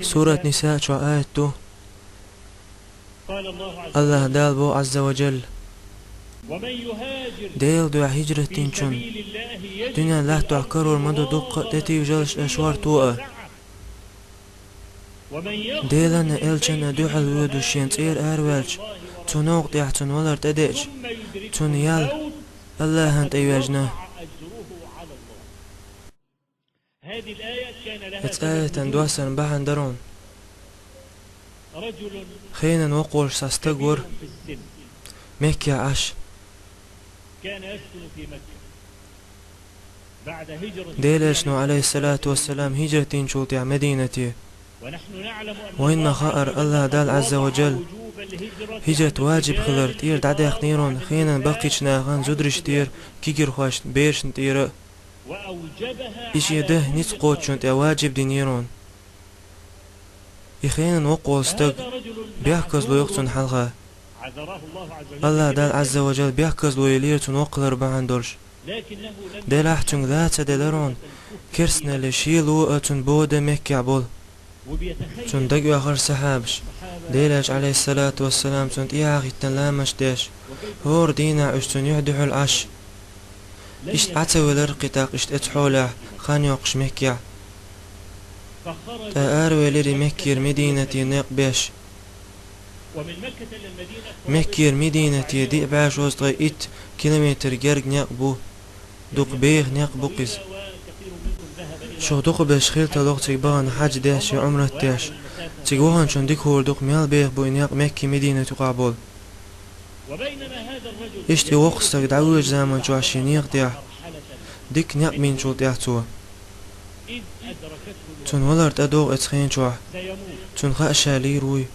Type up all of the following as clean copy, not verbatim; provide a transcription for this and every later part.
سورة نساء شو آية الله دال بو عز وجل ديل دو هجرة تنشن دنيا لا تعكرر مدى دق تتي وجلش أشوار توقع ديلن إلشن دوح الود وشين تير أروالش تنوق تحتن ولر تدئش تنيال الله هنت أيواجنا آية تندوسن بحن درون خينا وقول ساستقور مكي عش ديلشنو عليه الصلاة والسلام هجرتين شوطيع مدينتي وإن خائر الله دال عز وجل هجرت واجب خلر تير دعديق نيرون خينا بقيش ناغان زدرش تير كيكر خوش بيرش تير إشي ده نيت قوتشون تيا واجب دي نيرون يخينا وقول استق بيحكز لو يقتن حلقة الله دال عز وجل بيحكز لو يليرتن وقلر بعندرش دلاحتن ذات دلرون كرسنا لشيلو أتن بود مكي عبول تن دقوا آخر سحابش ديلاج عليه الصلاة والسلام تن إياغي تنلامش ديش هور دينا اشتن يحدحو العش اشت عتوي لرقتاق اشت اتحولح خان يوقش مكيع تأروي لري مكير مدينتي نيق بيش مكير مدينتي دي باش وزغي ات كيلومتر جرق نيق بو دوق بيغ نيق بوقز شو دوق باش خيل تلوق تيبان حاج ديش عمره تيش تيقوهن شون ديك هور دوق ميال بيغ بو نيق مكي مدينة قابول اشتي وقستك دعوج زامن شو عشي نيق ديح ديك نيق مين شو ديح تو تون ولرت أدوغ اتخين شوح تون خاء شالي روي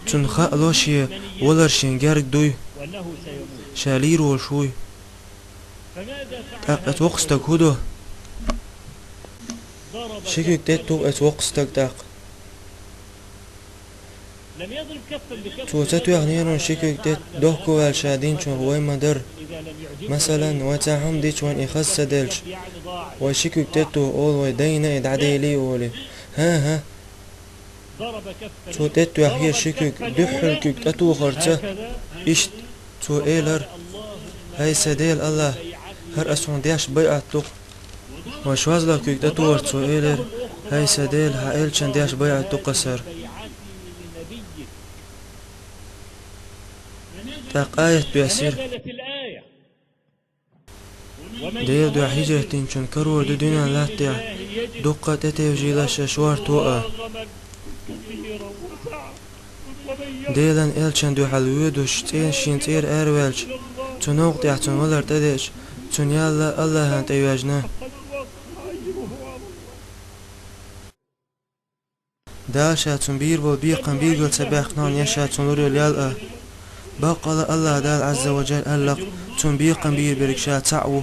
تون خاء لوشي ولرشين جارك دوي شالي رو شوي اتوقستك هدو شكك تتو اتوقستك داق تو تتو يغنيرون شكك تت دوكو والشادين شون غوي مدر مثلا وتاهم ديش وان إخص دلش وشكك تتو أول ويدينا إدعدي لي أولي ها تو تتو يخير شكك دحلكك تتو خرطة إشت تو إيلر هاي سديل الله هر أسون ديش بيعتوك وشواز لكك تتو تو إيلر هاي سديل هايل شن ديش بيعتوك قصر تاق آية بيسير ديل دو حجرتين شن كرور دو دينا لاتيا دقة تتوجيلاش شوار توقع ديلن إلشن دو حلويدو شتين شينتير أروالش تنوق تحتن ولر تدش تن يالا الله هنت أيواجنا داشا تن بير بول بيقن بيقل سباقنان يشا تن لوريو ليالأ بقال الله دال عز وجل ألق تن بيقن بير بركشا تعو